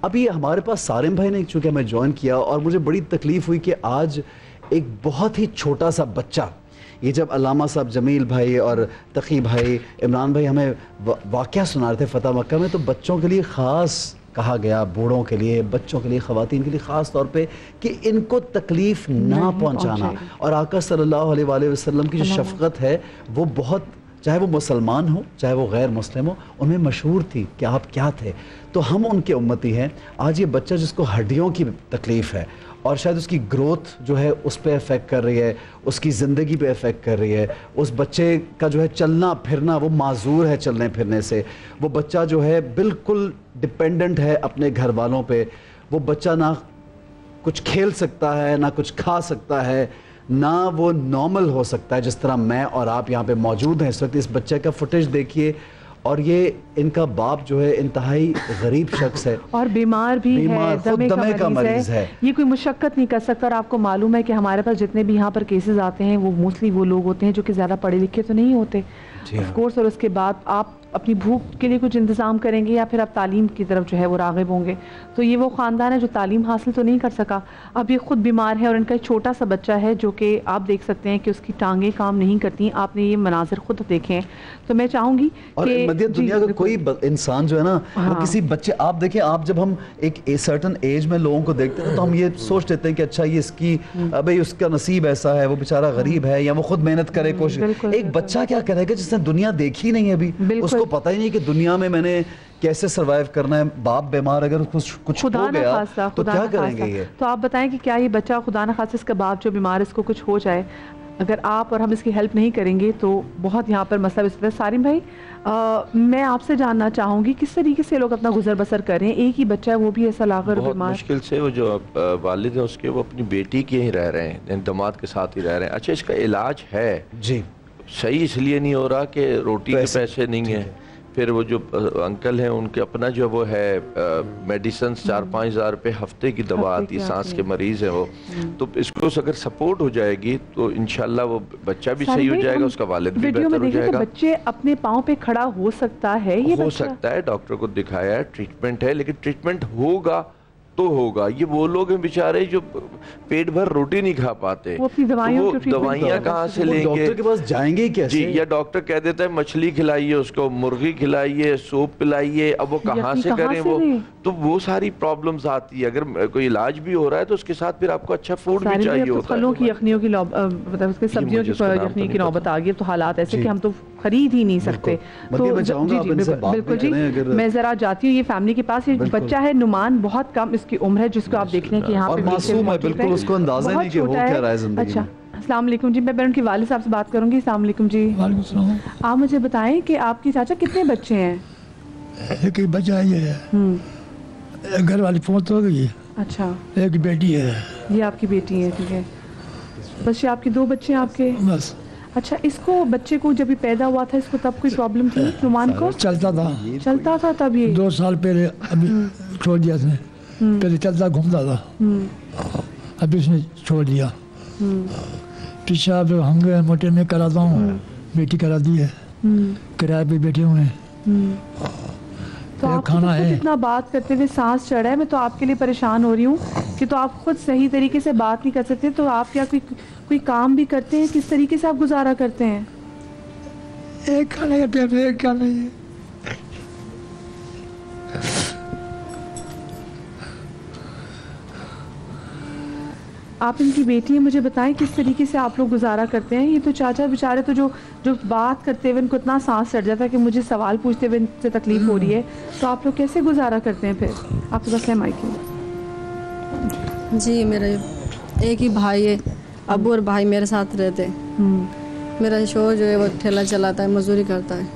अभी हमारे पास सारिम भाई ने चूँकि हमें ज्वाइन किया और मुझे बड़ी तकलीफ़ हुई कि आज एक बहुत ही छोटा सा बच्चा, ये जब अल्लामा साहब जमील भाई और तकी भाई इमरान भाई हमें वाक़या सुना रहे थे फ़तह मक्का में, तो बच्चों के लिए ख़ास कहा गया, बूढ़ों के लिए, बच्चों के लिए, ख़वातीन के लिए ख़ास तौर पे कि इनको तकलीफ़ ना पहुंचाना। और आका सल्लल्लाहु अलैहि वसल्लम की जो शफ़क़त है वो बहुत, चाहे वो मुसलमान हो चाहे वो गैर मुस्लिम हो, उनमें मशहूर थी कि आप क्या थे। तो हम उनके उम्मती हैं। आज ये बच्चा जिसको हड्डियों की तकलीफ़ है और शायद उसकी ग्रोथ जो है उस पर इफ़ेक्ट कर रही है, उसकी ज़िंदगी पे इफ़ेक्ट कर रही है, उस बच्चे का जो है चलना फिरना वो माजूर है चलने फिरने से, वो बच्चा जो है बिल्कुल डिपेंडेंट है अपने घर वालों पे, वो बच्चा ना कुछ खेल सकता है, ना कुछ खा सकता है, ना वो नॉर्मल हो सकता है जिस तरह मैं और आप यहाँ पे मौजूद हैं इस वक्त। इस बच्चे का फुटेज देखिए, और ये इनका बाप जो है इंतहाई गरीब शख्स है और बीमार भी है, दमे का मरीज है। ये कोई मुशक्कत नहीं कर सकता। और आपको मालूम है कि हमारे पास जितने भी यहाँ पर केसेस आते हैं वो मोस्टली वो लोग होते हैं जो कि ज़्यादा पढ़े लिखे तो नहीं होते, ऑफ कोर्स। और उसके बाद आप अपनी भूख के लिए कुछ इंतज़ाम करेंगे या फिर आप तालीम की तरफ जो है वो राग़िब होंगे। तो ये वो ख़ानदान है जो तालीम हासिल तो नहीं कर सका, अब ये ख़ुद बीमार है और इनका एक छोटा सा बच्चा है जो कि आप देख सकते हैं कि उसकी टांगें काम नहीं करती। आपने ये मनाजिर खुद देखे हैं। तो मैं चाहूँगी कि दुनिया का कोई इंसान जो है ना, वो किसी बच्चे, आप देखें, आप जब हम एक सर्टन एज में लोगों को देखते हैं तो हम ये सोच लेते हैं कि अच्छा ये इसकी भाई उसका नसीब ऐसा है, वो बेचारा गरीब है या वो खुद मेहनत करे कोशिश। एक बच्चा क्या करेगा जिसने दुनिया देखी नहीं है अभी, उसको पता ही नहीं कि दुनिया में मैंने कैसे सरवाइव करना है। बाप बीमार अगर कुछ हो गया तो क्या करेंगे ये? तो आप बताएं कि क्या ये बच्चा, खुदा न खास्ता इसका बाप जो बीमार है, इसको कुछ हो जाए, अगर आप और हम इसकी हेल्प नहीं करेंगे तो बहुत यहाँ पर मसला इस तरह। सारिम भाई, मैं आपसे जानना चाहूँगी किस तरीके से लोग अपना गुजर बसर करें? एक ही बच्चा है, वो भी ऐसा लाकर बीमार, मुश्किल से। वो जो वालिद है उसके, वो अपनी बेटी के ही रह रहे हैं, दामाद के साथ ही रह रहे हैं। अच्छा, इसका इलाज है जी, सही इसलिए नहीं हो रहा कि रोटी के पैसे नहीं है। फिर वो जो अंकल हैं उनके अपना जो वो है मेडिसिन 4-5 हज़ार रुपये हफ्ते की दवा आती है, सांस के मरीज़ हैं वो। तो इसको अगर सपोर्ट हो जाएगी तो इंशाल्लाह वो बच्चा भी सही हो जाएगा, उसका वालिद भी बेहतर हो जाएगा। बच्चे अपने पाँव पे खड़ा हो सकता है, ये हो सकता है। डॉक्टर को दिखाया है, ट्रीटमेंट है, लेकिन ट्रीटमेंट होगा तो होगा। ये वो लोग हैं बेचारे जो पेट भर रोटी नहीं खा पाते, वो अपनी दवाइयाँ कहाँ से लेंगे? डॉक्टर के पास जाएंगे कैसे? जी, या डॉक्टर कह देता है मछली खिलाइए उसको, मुर्गी खिलाइए, सूप पिलाइए, अब वो कहाँ से करें वो? तो वो सारी प्रॉब्लम्स आती है। अगर कोई इलाज भी हो रहा है तो उसके साथ फिर आपको अच्छा फूड भी चाहिए होता है। फलों की यखनियों की मतलब उसके सब्जियों की यखनी की नौबत आ गई, तो हालात ऐसे कि हम तो खरीद ही नहीं सकते। तो बिल्कुल जी, मैं जरा जाती हूँ ये फैमिली के पास। ये बच्चा है नुमान, बहुत कम इसकी उम्र है, जिसको आप देख लें कि यहाँ पे मासूम है, बिल्कुल उसको अंदाजा नहीं कि हो क्या रहा है जिंदगी में। अच्छा, अस्सलाम वालेकुम जी, मैं उनके वालिद साहब से बात करूंगी। अस्सलाम वालेकुम जी। वालेकुम सलाम। आप मुझे बताएं कि आपकी चाचा कितने बच्चे हैं? एक ही बच्चा है, घर वाली फौत हो गई। अच्छा, एक बेटी है। ये आपकी बेटी है, ठीक है। बस ये आपके 2 बच्चे हैं आपके? बस। अच्छा, इसको बच्चे को जब ये पैदा हुआ था इसको तब कोई प्रॉब्लम थी नुमान को? चलता था तब ये 2 साल पहले अभी छोड़ दिया इसने। पहले चलता घूमता था, अभी उसने छोड़ दिया। पेशाब हम मोटे में कराता हूँ, बेटी करा दी है, किराए पे बैठे हुए हैं। तो आप खाना है, इतना बात करते हुए सांस चढ़ा है, मैं तो आपके लिए परेशान हो रही हूँ कि तो आप खुद सही तरीके से बात नहीं कर सकते, तो आप क्या कोई काम भी करते हैं? किस तरीके से आप गुजारा करते हैं? एक खाने का टाइम है, एक क्या नहीं है। आप इनकी बेटी है, मुझे बताएं किस तरीके से आप लोग गुजारा करते हैं? ये तो चाचा बेचारे तो जो बात करते हुए इनको इतना सांस चढ़ जाता है कि मुझे सवाल पूछते हुए इनसे तकलीफ हो रही है, तो आप लोग कैसे गुजारा करते हैं? फिर आपके पास है माइक? जी, मेरा एक ही भाई है, अबू और भाई मेरे साथ रहते। मेरा शोहर जो है वो ठेला चलाता है, मजदूरी करता है,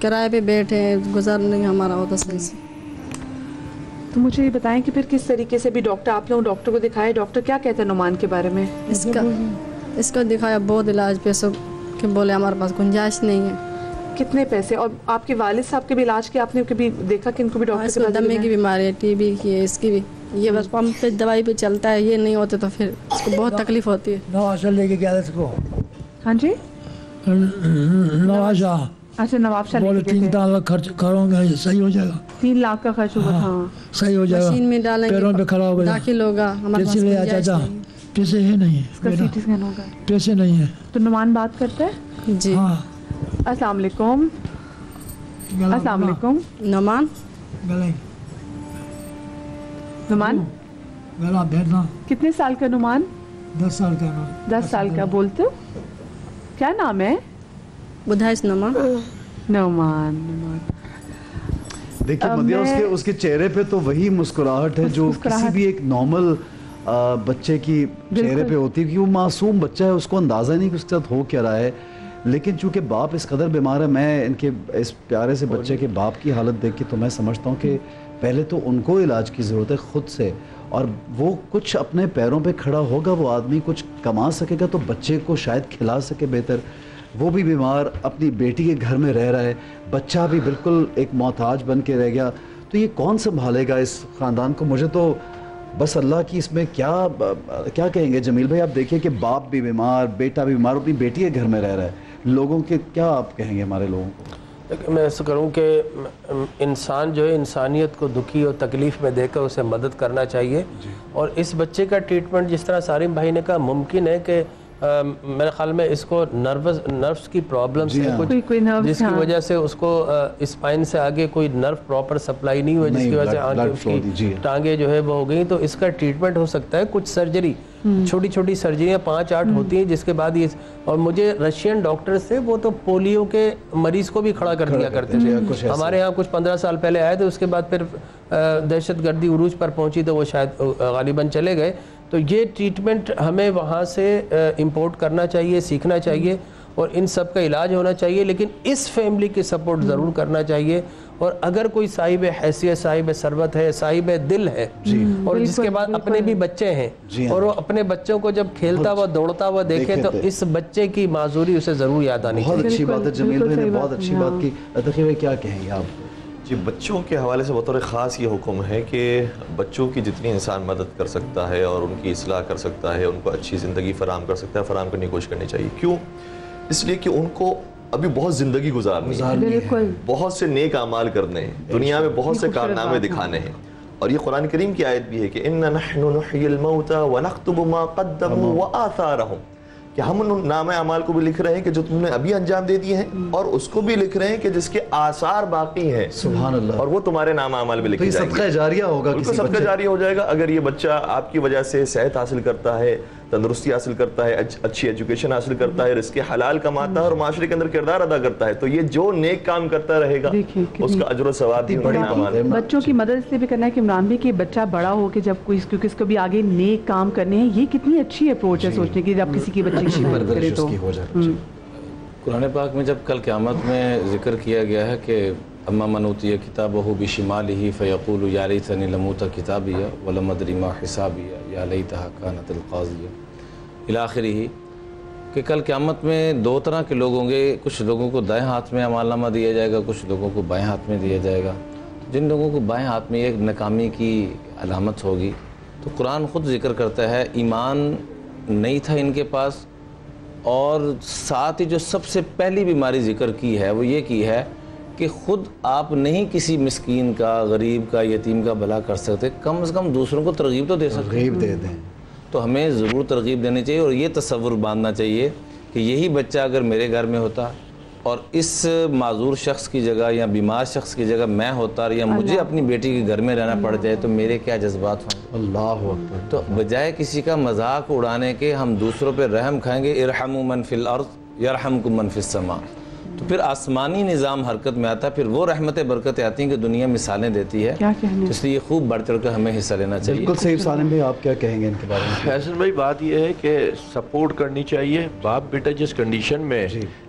किराए पे बैठे हैं, गुजारा नहीं हमारा होता सही से। तो मुझे ये बताएं कि फिर किस तरीके से भी डॉक्टर, आप लोग डॉक्टर को दिखाए, डॉक्टर क्या कहते हैं नुमान के बारे में? इसका दिखाया, बहुत इलाज पैसों के बोले हमारे पास गुंजाइश नहीं है। कितने पैसे? और आपके वालिद साहब के भी इलाज के आपने कभी देखा कि इनको भी डॉक्टर के पास? दमे की बीमारी है, टीबी की है, इसकी भी। ये बस पंप पे दवाई पे चलता है, ये नहीं होते तो फिर इसको बहुत तकलीफ होती है। नवाजा लेके गया इसको। हाँ जी, नवाजा अच्छा, नवाब शाह बोले 3 लाख खर्च करोगे सही हो जाएगा। 3 लाख का खर्च होगा। हाँ सही हो जाएगा, मशीन में डालेंगे, पैरों पे खड़ा हो गया, दाखिल होगा, हमारे पास पैसे ले गुंजाइश चाचा, नहीं है। पैसे है नहीं इसका सीटी स्कैन होगा, पैसे नहीं है। तो नुमान बात करता है जी। हाँ अस्सलाम वालेकुम। अस्सलाम वालेकुम। नमान गले नुमान गला बैठना। कितने साल का नुमान? 10 साल का। 10 साल का। बोलते हो क्या नाम है? बुधाइस नमान। नुमान। नुमान देखिए मदिया, उसके चेहरे पे तो वही मुस्कुराहट है जो किसी भी एक नॉर्मल बच्चे की चेहरे पे होती है, कि वो मासूम बच्चा है, उसको अंदाज़ा नहीं कि उसके साथ हो क्या रहा है। लेकिन चूंकि बाप इस कदर बीमार है, मैं इनके इस प्यारे से बच्चे के बाप की हालत देख के तो मैं समझता हूँ कि पहले तो उनको इलाज की ज़रूरत है खुद से, और वो कुछ अपने पैरों पे खड़ा होगा, वो आदमी कुछ कमा सकेगा तो बच्चे को शायद खिला सके बेहतर। वो भी बीमार अपनी बेटी के घर में रह रहा है, बच्चा भी बिल्कुल एक मोहताज बन के रह गया, तो ये कौन संभालेगा इस ख़ानदान को? मुझे तो बस अल्लाह की इसमें क्या कहेंगे जमील भाई? आप देखिए कि बाप भी बीमार, बेटा भी बीमार, अपनी बेटी के घर में रह रहा है, लोगों के क्या आप कहेंगे हमारे लोगों को? मैं ऐसा करूँ कि इंसान जो है इंसानियत को दुखी और तकलीफ़ में देखकर उसे मदद करना चाहिए। और इस बच्चे का ट्रीटमेंट जिस तरह सारिम भाई ने कहा, मुमकिन है कि मेरे ख्याल में इसको नर्व्स की प्रॉब्लम्स है कुछ, जिसकी वजह से उसको स्पाइन से आगे कोई नर्व प्रॉपर सप्लाई नहीं हुआ, जिसकी वजह से आगे उसकी टांगे जो है वो हो गई। तो इसका ट्रीटमेंट हो सकता है, कुछ सर्जरी, छोटी छोटी सर्जरियाँ 5-8 होती हैं, जिसके बाद ये। और मुझे रशियन डॉक्टर से वो तो पोलियो के मरीज़ को भी खड़ा कर दिया करते थे। हमारे यहाँ कुछ 15 साल पहले आए थे, उसके बाद फिर दहशतगर्दी उरूज पर पहुँची तो वो शायद गालिबन चले गए। तो ये ट्रीटमेंट हमें वहाँ से इंपोर्ट करना चाहिए, सीखना चाहिए, और इन सब का इलाज होना चाहिए। लेकिन इस फैमिली की सपोर्ट ज़रूर करना चाहिए। और अगर कोई साहिब हैसियत, साहिब सरबत है, साहिब दिल है, और जिसके बाद अपने भी बच्चे हैं, और वो अपने बच्चों को जब खेलता हुआ दौड़ता हुआ देखे, तो इस बच्चे की माजूरी उसे ज़रूर याद आनी चाहिए। बहुत अच्छी बात है जमील भाई ने, बहुत अच्छी बात की। तकीय भाई क्या कहेंगे आप? जी, बच्चों के हवाले से बतौर ख़ास ये हुक्म है कि बच्चों की जितनी इंसान मदद कर सकता है और उनकी इस्लाह कर सकता है, उनको अच्छी ज़िंदगी फराम कर सकता है, फराम करने की कोशिश करनी चाहिए। क्यों? इसलिए कि उनको अभी बहुत ज़िंदगी गुजारनी है, बहुत से नेक अमाल करने हैं, दुनिया में बहुत से कारनामे दिखाने हैं। और ये कुरान करीम की आयत भी है कि इन्ना नहनु नुह्यिल मौता व नक्तुबु मा क़द्दमू व आथारहुम, कि हम उन नामे अमाल को भी लिख रहे हैं कि जो तुमने अभी अंजाम दे दिए हैं, और उसको भी लिख रहे हैं कि जिसके आसार बाकी हैं, सुभान अल्लाह, और वो तुम्हारे नामे अमाल भी लिखे जाएंगे। सदका जारिया होगा, सदका जारिया हो जाएगा। अगर ये बच्चा आपकी वजह से सेहत हासिल करता है, तंदुरुस्ती हासिल करता है, अच्छी एजुकेशन हासिल करता है, रिज़्क़े हलाल कमाता है और माशरे के अंदर किरदार अदा करता है, तो ये जो नेक काम करता रहेगा उसका अजर सवाब भी बड़ा। बच्चों की मदद इसलिए भी करना है कि इमरान भाई कि बच्चा बड़ा हो के जब कोई, क्योंकि इसको भी आगे नेक काम करने हैं, ये कितनी अच्छी अप्रोच है सोचने की, जब किसी की बच्चे की मदद करे तो। कुरान पाक में जब कल क़यामत में जिक्र किया गया है कि अम्मा मनूतिया किताबहु बिशिमालिही फ़यक़ूलु या लैतनी लमूता किताबिया व लम अदरी मा हिसाबिया या लैतहा कानतिल क़ाज़िया इला आखिरिही, कि कल क़यामत में 2 तरह के लोग होंगे। कुछ लोगों को दाएं हाथ में अमालनामा दिया जाएगा, कुछ लोगों को बाएं हाथ में दिया जाएगा। जिन लोगों को बाएं हाथ में एक नाकामी की अलामत होगी, तो कुरान ख़ुद जिक्र करता है ईमान नहीं था इनके पास, और साथ ही जो सबसे पहली बीमारी जिक्र की है वो ये की है कि ख़ुद आप नहीं किसी मिस्कीन का, गरीब का, यतीम का भला कर सकते, कम से कम दूसरों को तरगीब तो दे सकते, तरगीब दे दें। तो हमें ज़रूर तरगीब देनी चाहिए, और ये तसव्वुर बांधना चाहिए कि यही बच्चा अगर मेरे घर में होता और इस माजूर शख्स की जगह या बीमार शख्स की जगह मैं होता, या मुझे अपनी बेटी के घर में रहना पड़ जाए, तो मेरे क्या जज्बात होंगे। अल्लाहु अकबर। तो बजाय किसी का मजाक उड़ाने के हम दूसरों पर रहम खाएंगे, इरहमु मन फिल अर्ज़ यरहमकुम मन फिस समा, तो फिर आसमानी निज़ाम हरकत में आता है, फिर वो रहमत बरकत आती हैं कि दुनिया मिसालें देती है। तो इसलिए खूब बढ़ चढ़ कर हमें हिस्सा लेना चाहिए। बिल्कुल सही। सालिम भाई आप क्या कहेंगे इनके बारे में? फैसल भाई बात यह है कि सपोर्ट करनी चाहिए। बाप बेटा जिस कंडीशन में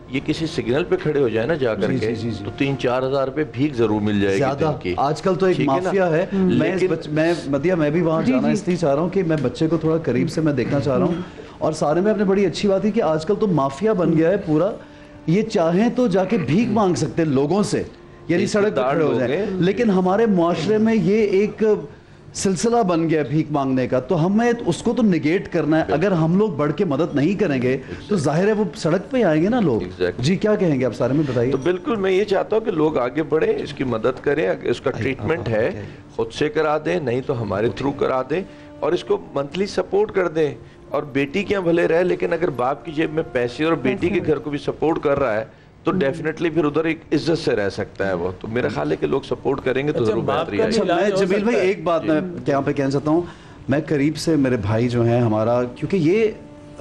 ये किसी सिग्नल पे खड़े हो जाए ना जाकर के, तो 3-4 हज़ार रुपए भीख जरूर मिल जाएगी। आजकल तो एक माफिया है। मैं भी वहाँ जाना इसलिए चाह रहा हूँ कि मैं बच्चे को थोड़ा करीब से मैं देखना चाह रहा हूँ। और सारे में अपने बड़ी अच्छी बात है कि आजकल तो माफिया बन गया है पूरा, ये चाहें तो जाके भीख मांग सकते हैं लोगों से, यानी सड़क पर खड़े हो जाए। लेकिन हमारे मुआशरे में ये एक सिलसिला बन गया भीख मांगने का, तो हमें उसको तो निगेट करना है। अगर हम लोग बढ़ के मदद नहीं करेंगे तो जाहिर है वो सड़क पे आएंगे ना लोग। जी क्या कहेंगे आप सारे में बताइए। तो बिल्कुल मैं ये चाहता हूँ कि लोग आगे बढ़े, इसकी मदद करें। अगर इसका ट्रीटमेंट है खुद से करा दें, नहीं तो हमारे थ्रू करा दें, और इसको मंथली सपोर्ट कर दें। और बेटी क्या भले रहे, लेकिन अगर बाप की जेब में पैसे और बेटी के घर को भी सपोर्ट कर रहा है तो डेफिनेटली फिर उधर एक इज्जत से रह सकता है वो। तो मेरा ख्याल है कि लोग सपोर्ट करेंगे तो जरूर बेहतरी आएगी। अच्छा मैं जमील भाई एक बात मैं यहाँ पे कहना चाहता हूँ, मैं करीब से मेरे भाई जो हैं हमारा, क्योंकि ये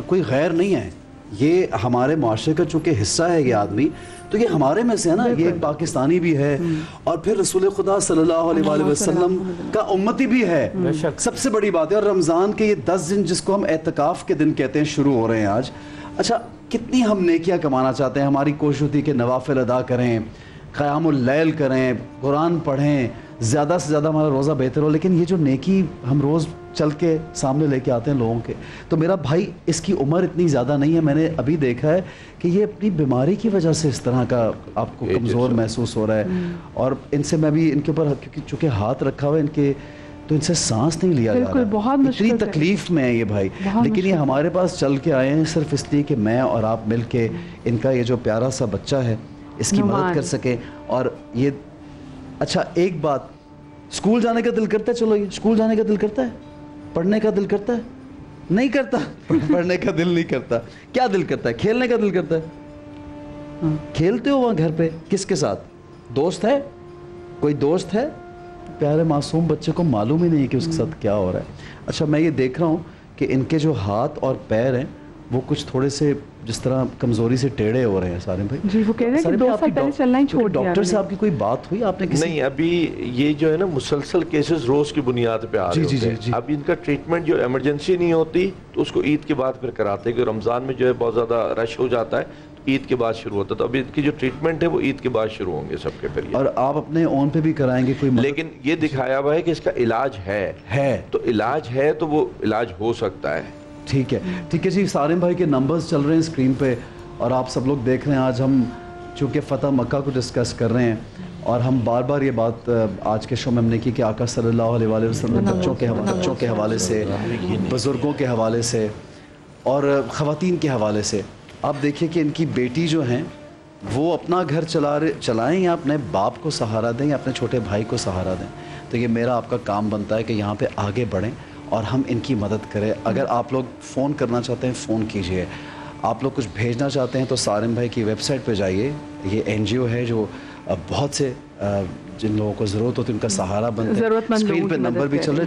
कोई गैर नहीं है, ये हमारे माशरे का चूँकि हिस्सा है ये आदमी, तो ये हमारे में से है ना, ये एक पाकिस्तानी भी है और फिर रसूल खुदा सल्लल्लाहु अलैहि वसल्लम का उम्मती भी है। सबसे बड़ी बात है। और रमज़ान के ये 10 दिन जिसको हम एतकाफ़ के दिन कहते हैं शुरू हो रहे हैं आज। अच्छा कितनी हम नेकियां कमाना चाहते हैं, हमारी कोशिश होती है कि नवाफिल अदा करें, क़यामुल लैल करें, कुरान पढ़ें, ज़्यादा से ज़्यादा हमारा रोज़ा बेहतर हो, लेकिन ये जो नेकी हम रोज़ चल के सामने लेके आते हैं लोगों के, तो मेरा भाई इसकी उम्र इतनी ज़्यादा नहीं है। मैंने अभी देखा है कि ये अपनी बीमारी की वजह से इस तरह का आपको कमज़ोर महसूस हो रहा है। और इनसे मैं भी इनके ऊपर क्योंकि चूँकि हाथ रखा हुआ है इनके, तो इनसे सांस नहीं लिया जा रहा, बहुत इतनी तकलीफ में है ये भाई। लेकिन ये हमारे पास चल के आए हैं सिर्फ इसलिए कि मैं और आप मिल के इनका ये जो प्यारा सा बच्चा है इसकी मदद कर सकें। और ये अच्छा एक बात, स्कूल जाने का दिल करता है? चलो ये स्कूल जाने का दिल करता है? पढ़ने का दिल करता है? नहीं करता। पढ़ने का दिल नहीं करता, क्या दिल करता है? खेलने का दिल करता है। खेलते हो वहाँ घर पे किसके साथ? दोस्त है? कोई दोस्त है? प्यारे मासूम बच्चे को मालूम ही नहीं है कि उसके साथ क्या हो रहा है। अच्छा मैं ये देख रहा हूँ कि इनके जो हाथ और पैर हैं वो कुछ थोड़े से जिस तरह कमजोरी से टेढ़े हो रहे हैं सारे भाई। जी वो कह रहे हैं कि 2 साल पहले चलना ही छोड़ दिया। डॉक्टर साहब की कोई बात हुई आपने किसी? नहीं, अभी ये जो है ना मुसलसल केसेस रोज की बुनियाद पे आ रहे हैं। अब इनका ट्रीटमेंट जो इमरजेंसी नहीं होती तो उसको ईद के बाद फिर कराते हैं, क्योंकि रमजान में जो है बहुत ज्यादा रश हो जाता है, ईद के बाद शुरू होता है। तो अभी इनकी जो ट्रीटमेंट है वो ईद के बाद शुरू होंगे सबके फिर। और आप अपने ओन पे भी कराएंगे कोई? लेकिन ये दिखाया हुआ है कि इसका इलाज है तो इलाज है तो वो इलाज हो सकता है। ठीक है जी। सारिम भाई के नंबर्स चल रहे हैं स्क्रीन पे और आप सब लोग देख रहे हैं। आज हम चूँकि फ़तह मक्का को डिस्कस कर रहे हैं और हम बार बार ये बात आज के शो में हमने की कि आका सल्लल्लाहु अलैहि वसल्लम बच्चों के हवाले से, बुज़ुर्गों के हवाले से और ख़वातीन के हवाले से, आप देखिए कि इनकी बेटी जो हैं वो अपना घर चलाएं या अपने बाप को सहारा दें या अपने छोटे भाई को सहारा दें। तो ये मेरा आपका काम बनता है कि यहाँ पे आगे बढ़ें और हम इनकी मदद करें। अगर आप लोग फ़ोन करना चाहते हैं फ़ोन कीजिए, आप लोग कुछ भेजना चाहते हैं तो सारिम भाई की वेबसाइट पे जाइए। ये NGO है जो बहुत से जिन लोगों को ज़रूरत होती है उनका सहारा बनता है। स्क्रीन पे नंबर भी चल रहे हैं।